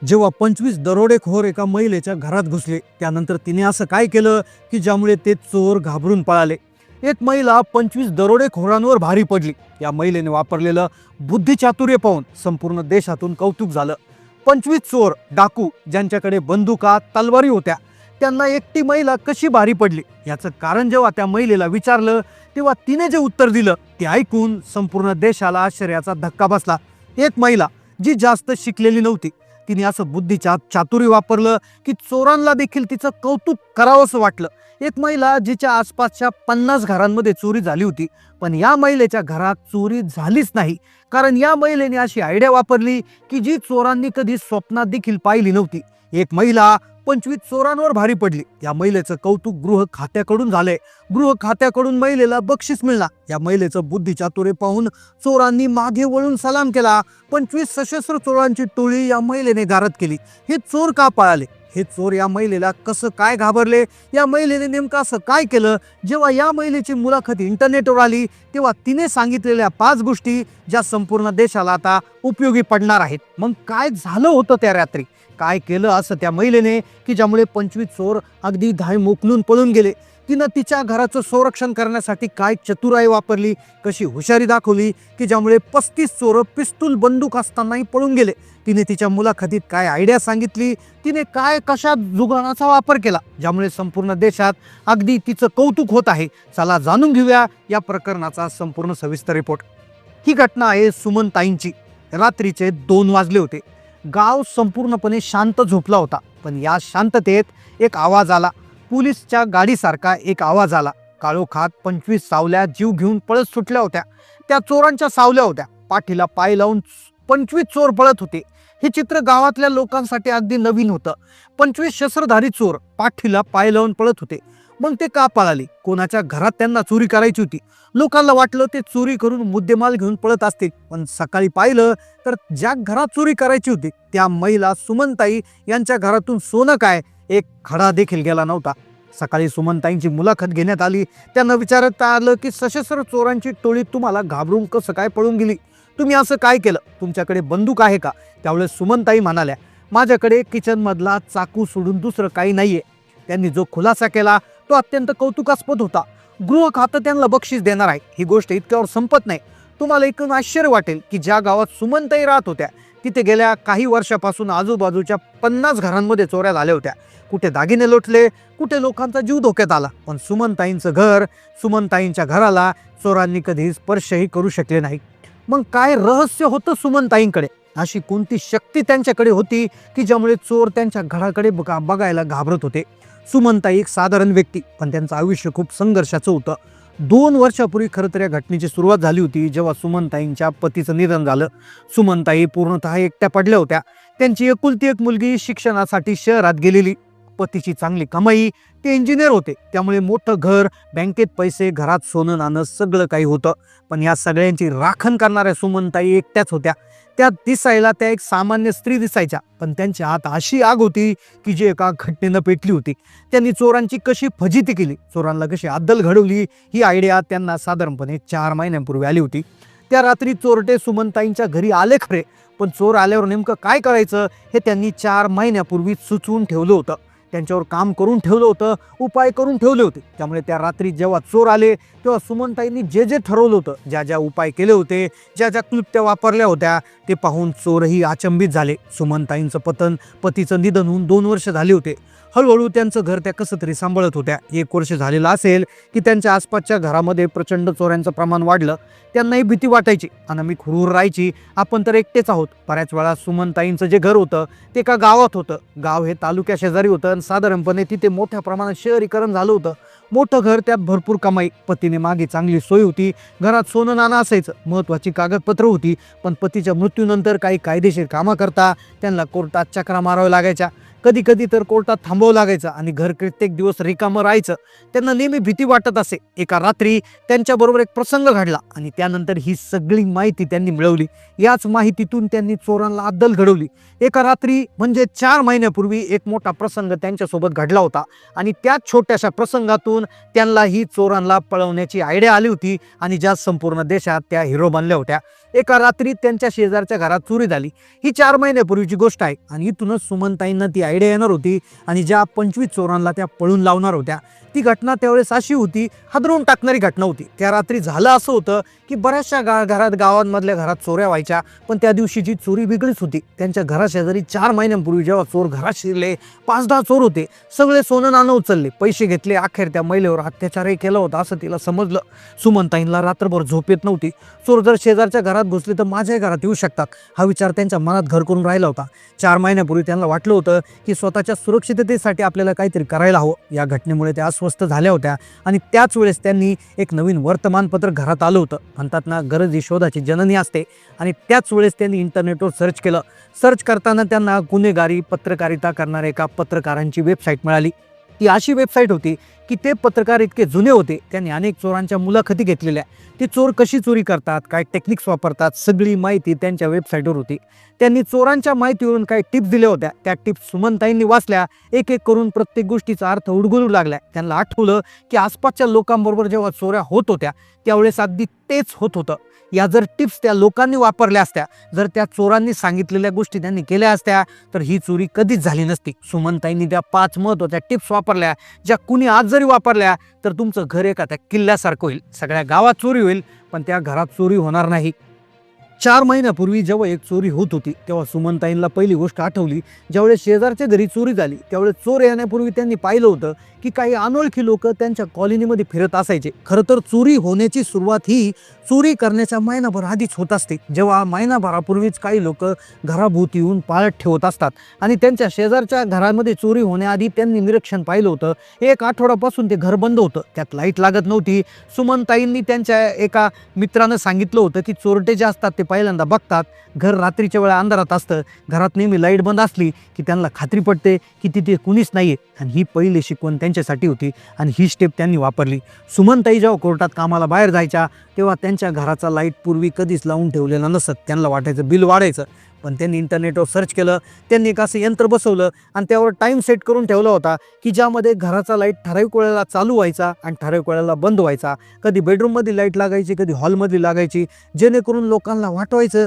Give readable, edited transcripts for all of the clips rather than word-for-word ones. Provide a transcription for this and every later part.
जेव्हा 25 दरोडेखोर एका महिलेच्या घरात घुसले, त्यानंतर तिने असं काय केलं की ज्यामुळे ते चोर घाबरून पळाले. एक महिला 25 दरोडेखोरांवर भारी पडली. या महिलेने वापरलेलं बुद्धिचातुर्य पाहून संपूर्ण देशातून कौतुक झालं. 25 चोर डाकू ज्यांच्याकडे बंदुका तलवारी होत्या, त्यांना एकटी महिला कशी भारी पडली याचं कारण जेव्हा त्या महिलेला विचारलं, तेव्हा तिने जे उत्तर दिलं ते ऐकून संपूर्ण देशाला आश्चर्याचा धक्का बसला. एक महिला जी जास्त शिकलेली नव्हती, तिने असं बुद्धीच्या चातुर्य वापरलं की चोरांना देखील तिचं कौतुक करावंसं वाटलं. एक महिला जिच्या आसपासच्या 50 घरांमध्ये चोरी झाली होती, पण या महिलेच्या घरात चोरी झालीच नाही, कारण या महिलेने अशी आयडिया वापरली की जी चोरांनी कधी स्वप्नात देखील पाहिली नव्हती. एक महिला 25 चोरांवर भारी पडली. या महिलेचं कौतुक गृह खात्याकडून झालंय. गृह खात्याकडून महिलेला बक्षीस मिळणार. या महिलेचं बुद्धिचातुर्य पाहून चोरांनी मागे वळून सलाम केला. 25 सशस्त्र चोरांची टोळी या महिलेने गारद केली. हे चोर का पळाले? हे चोर या महिलेला कसं काय घाबरले? या महिलेने नेमकं असं काय केलं? जेव्हा या महिलेची मुलाखत इंटरनेटवर आली, तेव्हा तिने सांगितलेल्या 5 गोष्टी ज्या संपूर्ण देशाला आता उपयोगी पडणार आहेत. मग काय झालं होतं त्या रात्री? काय केलं असं त्या महिलेने की ज्यामुळे 25 चोर अगदी धाय मोकलून पळून गेले? तिनं तिच्या घराचं संरक्षण करण्यासाठी काय चतुराई वापरली, कशी हुशारी दाखवली की ज्यामुळे 35 चोर पिस्तूल बंदूक असतानाही पळून गेले? तिने तिच्या मुलाखतीत काय आयडिया सांगितली? तिने काय कशा जुगाराचा वापर केला ज्यामुळे संपूर्ण देशात अगदी तिचं कौतुक होत आहे? चला जाणून घेऊया या प्रकरणाचा संपूर्ण सविस्तर रिपोर्ट. ही घटना आहे सुमनताईंची. रात्रीचे 2 वाजले होते. गाव संपूर्णपणे शांत झोपला होता, पण या शांततेत एक आवाज आला. पोलिसच्या गाडीसारखा एक आवाज आला. काळोखात 25 सावल्या जीव घेऊन पळत सुटल्या होत्या. त्या चोरांच्या सावल्या होत्या. पाठीला पाय लावून 25 चोर पळत होते. हे चित्र गावातल्या लोकांसाठी अगदी नवीन होतं. 25 शस्त्रधारी चोर पाठीला पाय लावून पळत होते. मग ते का पळाले? कोणाच्या घरात त्यांना चोरी करायची होती? लोकांना वाटलं ते चोरी करून मुद्देमाल घेऊन पळत असतील, पण सकाळी पाहिलं तर ज्या घरात चोरी करायची होती त्या महिला सुमनताई यांच्या घरातून सोनं काय, एक खडा देखील गेला नव्हता. सकाळी सुमनताईंची मुलाखत घेण्यात आली. त्यांना विचारत आलं की सशस्त्र चोरांची टोळी तुम्हाला घाबरून कसं काय पळून गेली? तुम्ही असं काय केलं? तुमच्याकडे बंदूक आहे का? त्यावेळेस सुमनताई म्हणाल्या, माझ्याकडे किचनमधला चाकू सोडून दुसरं काही नाहीये. त्यांनी जो खुलासा केला तो अत्यंत कौतुकास्पद होता. गृह खातं त्यांना बक्षीस देणार आहे. ही गोष्ट इतक्यावर संपत नाही. तुम्हाला ऐकून आश्चर्य वाटेल की ज्या गावात सुमनताई राहत होत्या तिथे गेल्या काही वर्षापासून आजूबाजूच्या 50 घरांमध्ये चोऱ्या झाल्या होत्या. कुठे दागिने लोटले, कुठे लोकांचा जीव धोक्यात आला, पण सुमनताईंचं घर, सुमनताईंच्या घराला चोरांनी कधी स्पर्शही करू शकले नाही. मग काय रहस्य होतं सुमनताईंकडे? अशी कोणती शक्ती त्यांच्याकडे होती की ज्यामुळे चोर त्यांच्या घराकडे बघायला घाबरत होते? सुमनताई एक साधारण व्यक्ती, पण त्यांचं आयुष्य खूप संघर्षाचं होतं. 2 वर्षापूर्वी खरं तर या घटनेची सुरुवात झाली होती, जेव्हा सुमनताईंच्या पतीचं निधन झालं. सुमनताई पूर्णतः एकट्या पडल्या होत्या. त्यांची एकुलती एक मुलगी शिक्षणासाठी शहरात गेलेली. पतीची चांगली कमाई, ते इंजिनियर होते, त्यामुळे मोठं घर, बँकेत पैसे, घरात सोनं नाणं सगळं काही होतं. पण या सगळ्यांची राखण करणाऱ्या सुमनताई एकट्याच होत्या. त्या दिसायला त्या एक सामान्य स्त्री दिसायच्या, पण त्यांच्या हात अशी आग होती की जी एका घटनेनं पेटली होती. त्यांनी चोरांची कशी फजिती केली, चोरांना कशी अद्दल घडवली, ही आयडिया त्यांना साधारणपणे 4 महिन्यांपूर्वी आली होती. त्या रात्री चोरटे सुमनताईंच्या घरी आले खरे, पण चोर आल्यावर नेमकं काय करायचं हे त्यांनी 4 महिन्यापूर्वी सुचवून ठेवलं होतं. त्यांच्यावर काम करून ठेवलं होतं, उपाय करून ठेवले होते. त्यामुळे त्या रात्री जेव्हा चोर आले तेव्हा सुमनताईंनी जे जे ठरवलं होतं, ज्या ज्या उपाय केले होते, ज्या ज्या क्लुप्त्या वापरल्या होत्या, ते पाहून चोरही अचंबित झाले. सुमनताईंचं पतीचं निधन होऊन 2 वर्ष झाले होते. हळूहळू त्यांचं घर त्या कसं तरी सांभाळत होत्या. 1 वर्ष झालेलं असेल की त्यांच्या आसपासच्या घरामध्ये प्रचंड चोऱ्यांचं प्रमाण वाढलं. त्यांनाही भीती वाटायची, अनामिक हुरूर राहायची, आपण तर एकटेच आहोत. बऱ्याच वेळा सुमनताईंचं जे घर होतं ते एका गावात होतं. गाव हे तालुक्या शेजारी होतं आणि साधारणपणे तिथे मोठ्या प्रमाणात शहरीकरण झालं होतं. मोठं घर, त्यात भरपूर कमाई, पतीने मागे चांगली सोय होती, घरात सोनं नाणं असायचं, महत्त्वाची कागदपत्र होती. पण पतीच्या मृत्यूनंतर काही कायदेशीर कामाकरता त्यांना कोर्टात चक्रा माराव्या लागायच्या. कधी कधी तर कोर्टात थांबावं लागायचं आणि घर कित्येक दिवस रिकामं राहायचं. त्यांना नेहमी भीती वाटत असे. एका रात्री त्यांच्याबरोबर एक प्रसंग घडला आणि त्यानंतर ही सगळी माहिती त्यांनी मिळवली. याच माहितीतून त्यांनी चोरांना अद्दल घडवली. एका रात्री म्हणजे 4 महिन्यापूर्वी एक मोठा प्रसंग त्यांच्यासोबत घडला होता आणि त्याच छोट्याशा प्रसंगातून त्यांना ही चोरांना पळवण्याची आयडिया आली होती आणि ज्या संपूर्ण देशात त्या हिरो बनल्या होत्या. एका रात्री त्यांच्या शेजारच्या घरात चोरी झाली. ही 4 महिन्यापूर्वीची गोष्ट आहे आणि इथूनच सुमनताईंना ती आयडिया येणार होती आणि ज्या 25 चोरांना त्या पळून लावणार होत्या. ती घटना त्यावेळेस अशी होती, हादरवून टाकणारी घटना होती. त्या रात्री झालं असं होतं की बऱ्याचशा गावांमधल्या घरात चोऱ्या व्हायच्या, पण त्या दिवशीची चोरी वेगळीच होती. त्यांच्या घराशेजारी 4 महिन्यांपूर्वी जेव्हा चोर घरात शिरले, 5-10 चोर होते. सगळे सोनं नाणं उचलले, पैसे घेतले. अखेर त्या महिलेवर अत्याचारही केला होता असं तिला समजलं. सुमनताईंना रात्रभर झोप येत नव्हती. चोर जर शेजारच्या घरात घुसले तर माझ्याही घरात येऊ शकतात हा विचार त्यांच्या मनात घर करून राहिला होता. 4 महिन्यापूर्वी त्यांना वाटलं होतं की स्वतःच्या सुरक्षिततेसाठी आपल्याला काहीतरी करायला हवं. या घटनेमुळे त्या अस्वस्थ झाल्या होत्या आणि त्याच वेळेस त्यांनी एक नवीन वर्तमानपत्र घरात आलं होतं. म्हणतात ना, गरज ही शोधाची जननी असते. आणि त्याच वेळेस त्यांनी इंटरनेटवर सर्च केलं. सर्च करताना त्यांना गुन्हेगारी पत्रकारिता करणाऱ्या एका पत्रकारांची वेबसाईट मिळाली. ती अशी वेबसाईट होती की ते पत्रकार इतके जुने होते, त्यांनी अनेक चोरांच्या मुलाखती घेतलेल्या. ते चोर कशी चोरी करतात, काय टेक्निक्स वापरतात, सगळी माहिती त्यांच्या वेबसाईटवर होती. त्यांनी चोरांच्या माहितीवरून काही टिप्स दिल्या होत्या. त्या टिप्स सुमनताईंनी वाचल्या. एक एक करून प्रत्येक गोष्टीचा अर्थ उलगडू लागला. त्यांना आठवलं की आसपासच्या लोकांबरोबर जेव्हा चोऱ्या होत होत्या त्यावेळेस अगदी तेच होत होतं. या जर टिप्स त्या लोकांनी वापरल्या असत्या, जर त्या चोरांनी सांगितलेल्या गोष्टी त्यांनी केल्या असत्या, तर ही चोरी कधीच झाली नसती. सुमनताईंनी त्या 5 महत्त्वाच्या टिप्स वापरल्या, ज्या कुणी आज जरी वापरल्या तर तुमचं घर एका त्या किल्ल्यासारखं होईल. सगळ्या गावात चोरी होईल पण त्या घरात चोरी होणार नाही. 4 महिन्यापूर्वी जेव्हा एक चोरी होत होती तेव्हा सुमनताईंना पहिली गोष्ट आठवली. ज्यावेळेस शेजारच्या घरी चोरी झाली त्यावेळेस चोर येण्यापूर्वी त्यांनी पाहिलं होतं की काही अनोळखी लोक त्यांच्या कॉलनीमध्ये फिरत असायचे. खरं तर चोरी होण्याची सुरुवात ही चोरी करण्याच्या महिनाभर आधीच होत असते, जेव्हा महिनाभरापूर्वीच काही लोक घराभोवती येऊन पाळत ठेवत असतात. आणि त्यांच्या शेजारच्या घरामध्ये चोरी होण्याआधी त्यांनी निरीक्षण पाहिलं होतं. 1 आठवड्यापासून ते घर बंद होतं, त्यात लाईट लागत नव्हती. सुमनताईंनी त्यांच्या एका मित्रानं सांगितलं होतं की चोरटे जे असतात ते पहिल्यांदा बघतात, घर रात्रीच्या वेळा अंधारात असतं, घरात नेहमी लाईट बंद असली की त्यांना खात्री पडते की तिथे कुणीच नाही. आणि ही पहिली शिकवण त्यांच्यासाठी होती आणि ही स्टेप त्यांनी वापरली. सुमनताई जेव्हा कोर्टात कामाला बाहेर जायच्या तेव्हा त्यांच्या घराचा लाईट पूर्वी कधीच लावून ठेवलेला नसत. त्यांना वाटायचं बिल वाढायचं, पण त्यांनी इंटरनेटवर सर्च केलं. त्यांनी एक असं यंत्र बसवलं आणि त्यावर टाईम सेट करून ठेवला होता की ज्यामध्ये घराचा लाईट ठराविक वेळेला चालू व्हायचा आणि ठराविक वेळेला बंद व्हायचा. कधी बेडरूममध्ये लाईट लागायची, कधी हॉलमध्ये लागायची, जेणेकरून लोकांना वाटवायचं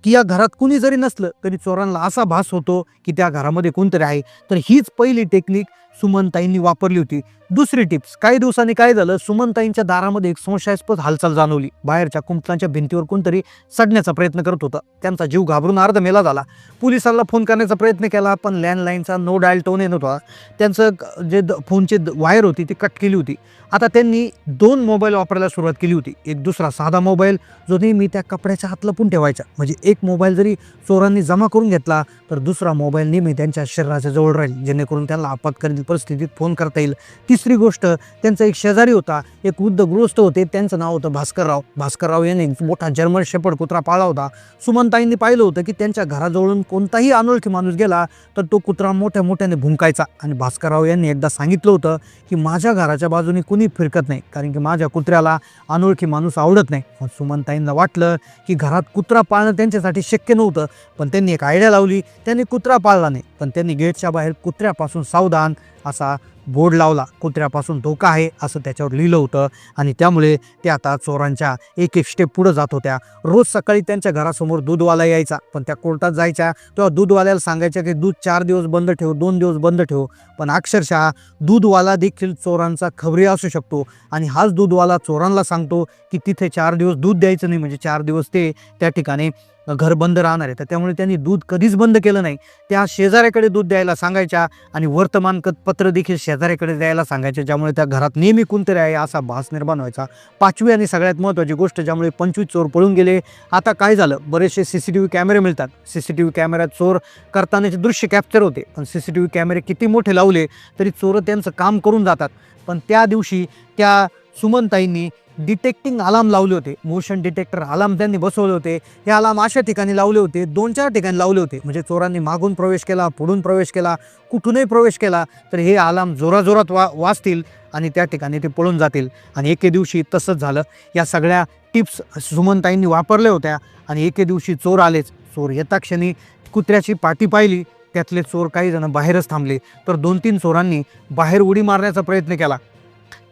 की या घरात कुणी जरी नसलं तरी चोरांना असा भास होतो की त्या घरामध्ये कोणतरी आहे. तर हीच पहिली टेक्निक सुमनताईंनी वापरली होती. दुसरी टिप्स, काही दिवसांनी काय झालं, सुमनताईंच्या दारामध्ये एक संशयास्पद हालचाल जाणवली. बाहेरच्या कुंपणाच्या भिंतीवर कोणतरी चढण्याचा प्रयत्न करत होतं. त्यांचा जीव घाबरून अर्धमेला झाला. पोलिसांना फोन करण्याचा प्रयत्न केला पण लँडलाईनचा नो डायल टोन येत होता. त्यांचं जे फोनची वायर होती ती कट केली होती. आता त्यांनी 2 मोबाईल वापरायला सुरुवात केली होती. एक दुसरा साधा मोबाईल जो नेहमी त्या कपड्याच्या हात लपून ठेवायचा, म्हणजे एक मोबाईल जरी चोरांनी जमा करून घेतला तर दुसरा मोबाईल नेहमी त्यांच्या शरीराच्या जवळ राहील, जेणेकरून त्यांना आपत्कालीन परिस्थितीत फोन करता येईल. तिसरी गोष्ट, त्यांचा एक शेजारी होता, एक वृद्ध गृहस्थ होते, त्यांचं नाव होतं भास्करराव. भास्करराव यांनी मोठा जर्मन शेपर्ड कुत्रा पाळला होता. सुमनताईंनी पाहिलं होतं की त्यांच्या घराजवळून कोणताही अनोळखी माणूस गेला तर तो कुत्रा मोठ्याने भुंकायचा. आणि भास्करराव यांनी एकदा सांगितलं होतं की माझ्या घराच्या बाजूने कुणी फिरकत नाही, कारण की माझ्या कुत्र्याला अनोळखी माणूस आवडत नाही. मग सुमनताईंना वाटलं की घरात कुत्रा पाळणं त्यांच्यासाठी शक्य नव्हतं, पण त्यांनी एक आयडिया लावली. त्यांनी कुत्रा पाळला नाही, पण त्यांनी गेटच्या बाहेर कुत्र्यापासून सावधान असा बोर्ड लावला. कुत्र्यापासून धोका आहे असं त्याच्यावर लिहिलं होतं. आणि त्यामुळे ते आता चोरांच्या एक स्टेप पुढे जात होत्या. रोज सकाळी त्यांच्या घरासमोर दूधवाला यायचा, पण त्या कोर्टात जायच्या तेव्हा दूधवाल्याला सांगायच्या की दूध 4 दिवस बंद ठेव, 2 दिवस बंद ठेव. पण अक्षरशः दूधवाला देखील चोरांचा खबरी असू शकतो आणि हाच दूधवाला चोरांना सांगतो की तिथे 4 दिवस दूध द्यायचं नाही, म्हणजे 4 दिवस ते त्या ठिकाणी घर बंद राहणार आहे. तर त्यामुळे त्यांनी दूध कधीच बंद केलं नाही. त्या शेजाऱ्याकडे दूध द्यायला सांगायच्या आणि वर्तमानपत्र देखील शेजाऱ्याकडे द्यायला सांगायचे, ज्यामुळे त्या घरात नेहमी कोणतरी आहे असा भास निर्माण व्हायचा. 5वी आणि सगळ्यात महत्त्वाची गोष्ट, ज्यामुळे 25 चोर पळून गेले. आता काय झालं, बरेचसे CCTV कॅमेरे मिळतात. CCTV कॅमेऱ्यात चोर करतानाचे दृश्य कॅप्चर होते, पण CCTV कॅमेरे किती मोठे लावले तरी चोर त्यांचं काम करून जातात. पण त्या दिवशी त्या सुमनताईंनी डिटेक्टिंग अलार्म लावले होते, मोशन डिटेक्टर अलार्म त्यांनी बसवले होते. हे अलार्म अशा ठिकाणी लावले होते, 2-4 ठिकाणी लावले होते, म्हणजे चोरांनी मागून प्रवेश केला, पुढून प्रवेश केला, कुठूनही प्रवेश केला तर हे अलार्म जोराजोरात वाजतील आणि त्या ठिकाणी ते पळून जातील. आणि एके दिवशी तसंच झालं. या सगळ्या टिप्स सुमनताईंनी वापरल्या होत्या आणि एके दिवशी चोर आलेच. चोर येता क्षणी कुत्र्याची पाठी पाहिली, त्यातले चोर काही जण बाहेरच थांबले, तर 2-3 चोरांनी बाहेर उडी मारण्याचा प्रयत्न केला.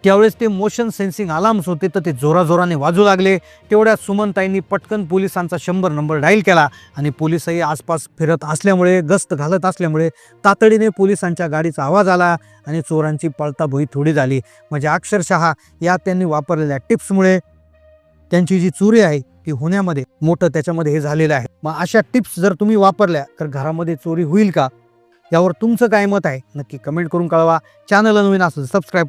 त्यावेळेस ते मोशन सेन्सिंग अलार्म्स होते तर ते जोराजोराने वाजू लागले. तेवढ्यात सुमनताईंनी पटकन पोलिसांचा 100 नंबर डायल केला आणि पोलिसही आसपास फिरत असल्यामुळे, गस्त घालत असल्यामुळे तातडीने पोलिसांच्या गाडीचा आवाज आला आणि चोरांची पळताभुई थोडी झाली. म्हणजे अक्षरशः या त्यांनी वापरलेल्या टिप्समुळे त्यांची जी चोरी आहे ती होण्यामध्ये मोठं त्याच्यामध्ये हे झालेलं आहे. मग अशा टिप्स जर तुम्ही वापरल्या तर घरामध्ये चोरी होईल का, यावर तुमचं काय मत आहे नक्की कमेंट करून कळवा. चॅनलला नवीन असेल सबस्क्राईब